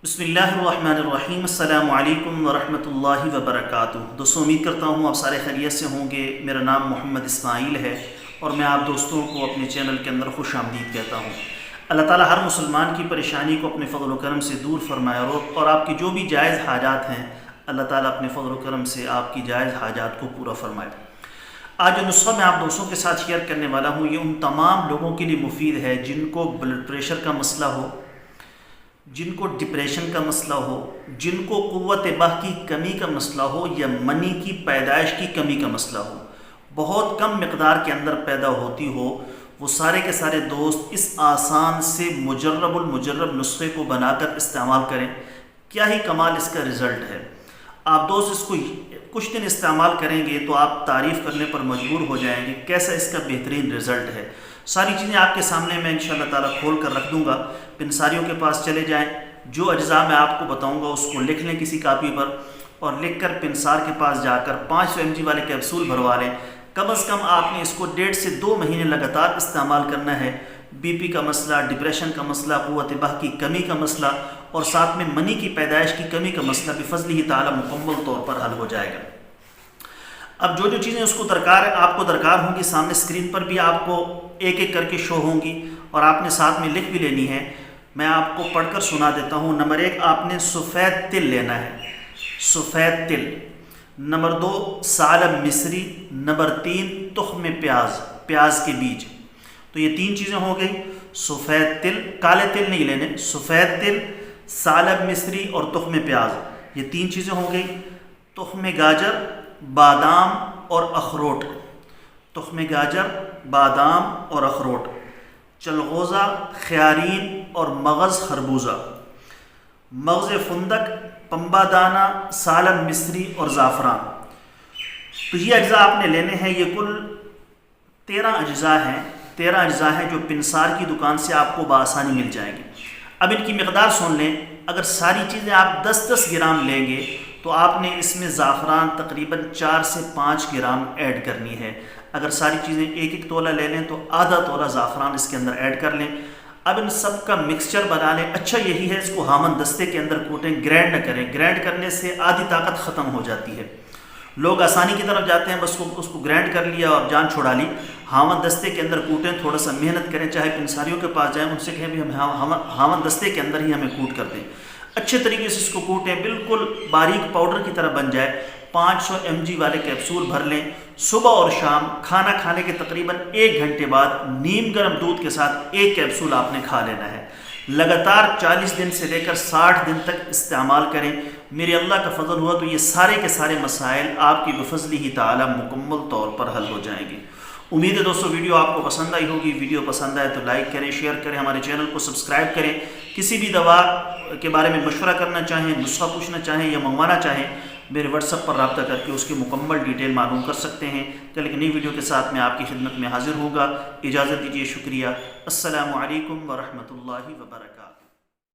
بسم اللہ الرحمن الرحیم۔ السلام علیکم ورحمۃ اللہ وبرکاتہ۔ دوستوں، امید کرتا ہوں آپ سارے خیریت سے ہوں گے۔ میرا نام محمد اسماعیل ہے اور میں آپ دوستوں کو اپنے چینل کے اندر خوش آمدید کہتا ہوں۔ اللہ تعالیٰ ہر مسلمان کی پریشانی کو اپنے فضل و کرم سے دور فرمائے اور آپ کی جو بھی جائز حاجات ہیں اللہ تعالیٰ اپنے فضل و کرم سے آپ کی جائز حاجات کو پورا فرمائے۔ آج جو نسخہ میں آپ دوستوں کے ساتھ شیئر کرنے والا ہوں یہ ان تمام لوگوں کے لیے مفید ہے جن کو بلڈ پریشر کا مسئلہ ہو، جن کو ڈپریشن کا مسئلہ ہو، جن کو قوت بہ کی کمی کا مسئلہ ہو یا منی کی پیدائش کی کمی کا مسئلہ ہو، بہت کم مقدار کے اندر پیدا ہوتی ہو، وہ سارے کے سارے دوست اس آسان سے مجرب المجرب نسخے کو بنا کر استعمال کریں۔ کیا ہی کمال اس کا رزلٹ ہے۔ آپ دوست اس کو کچھ دن استعمال کریں گے تو آپ تعریف کرنے پر مجبور ہو جائیں گے کیسا اس کا بہترین رزلٹ ہے۔ ساری چیزیں آپ کے سامنے میں انشاءاللہ تعالیٰ کھول کر رکھ دوں گا۔ پنساریوں کے پاس چلے جائیں، جو اجزاء میں آپ کو بتاؤں گا اس کو لکھ لیں کسی کاپی پر اور لکھ کر پنسار کے پاس جا کر 500 mg والے کیپسول بھروا لیں۔ کم از کم آپ نے اس کو 1.5 سے 2 مہینے لگاتار استعمال کرنا ہے۔ بی پی کا مسئلہ، ڈپریشن کا مسئلہ، قوت بہ کی کمی کا مسئلہ اور ساتھ میں منی کی پیدائش کی کمی کا مسئلہ بفضلہ تعالیٰ مکمل طور پر حل ہو جائے گا۔ اب جو چیزیں اس کو آپ کو درکار ہوں گی سامنے اسکرین پر بھی آپ کو ایک ایک کر کے شو ہوں گی اور آپ نے ساتھ میں لکھ بھی لینی ہے۔ میں آپ کو پڑھ کر سنا دیتا ہوں۔ نمبر 1 آپ نے سفید تل لینا ہے، سفید تل۔ نمبر 2 سالب مصری۔ نمبر 3 تخم پیاز، پیاز کے بیج۔ تو یہ 3 چیزیں ہو گئی۔ سفید تل، کالے تل نہیں لینے، سفید تل، سالب مصری اور تخم پیاز، یہ 3 چیزیں ہو گئی۔ تخم گاجر، بادام اور اخروٹ، تخم گاجر، بادام اور اخروٹ، چلغوزہ، خیارین اور مغز خربوزہ، مغز فندق، پنبہ دانہ، سالب مصری اور زعفران۔ تو یہ اجزاء آپ نے لینے ہیں۔ یہ کل 13 اجزاء ہیں جو پنسار کی دکان سے آپ کو بآسانی مل جائیں گے۔ اب ان کی مقدار سن لیں۔ اگر ساری چیزیں آپ 10-10 گرام لیں گے تو آپ نے اس میں زعفران تقریباً 4 سے 5 گرام ایڈ کرنی ہے۔ اگر ساری چیزیں 1-1 تولہ لے لیں تو آدھا تولہ زعفران اس کے اندر ایڈ کر لیں۔ اب ان سب کا مکسچر بنا لیں۔ اچھا یہی ہے اس کو ہامن دستے کے اندر کوٹیں، گرینڈ نہ کریں۔ گرینڈ کرنے سے آدھی طاقت ختم ہو جاتی ہے۔ لوگ آسانی کی طرف جاتے ہیں، بس اس کو گرینڈ کر لیا اور جان چھڑا لی۔ ہامن دستے کے اندر کوٹیں، تھوڑا سا محنت کریں، چاہے پنساریوں کے پاس جائیں ان سے کہیں بھی ہم ہامن دستے کے اندر ہی ہمیں کوٹ کر دیں۔ اچھے طریقے سے اس کو کوٹیں، بالکل باریک پاؤڈر کی طرح بن جائے۔ 500 mg والے کیپسول بھر لیں۔ صبح اور شام کھانا کھانے کے تقریباً 1 گھنٹے بعد نیم گرم دودھ کے ساتھ 1 کیپسول آپ نے کھا لینا ہے۔ لگاتار 40 دن سے لے کر 60 دن تک استعمال کریں۔ میرے اللہ کا فضل ہوا تو یہ سارے کے سارے مسائل آپ کی بفضلہ تعالیٰ مکمل طور پر حل ہو جائیں گے۔ امید ہے دوستو ویڈیو آپ کو پسند آئی ہوگی۔ ویڈیو پسند آئے تو لائک کریں، شیئر کریں، ہمارے چینل کو سبسکرائب کریں۔ کسی بھی دوا کے بارے میں مشورہ کرنا چاہیں، نسخہ پوچھنا چاہیں یا منگوانا چاہیں، میرے واٹس ایپ پر رابطہ کر کے اس کی مکمل ڈیٹیل معلوم کر سکتے ہیں۔ کل ایک نئی ویڈیو کے ساتھ میں آپ کی خدمت میں حاضر ہوگا۔ اجازت دیجیے، شکریہ۔ السلام علیکم ورحمۃ اللہ وبرکاتہ۔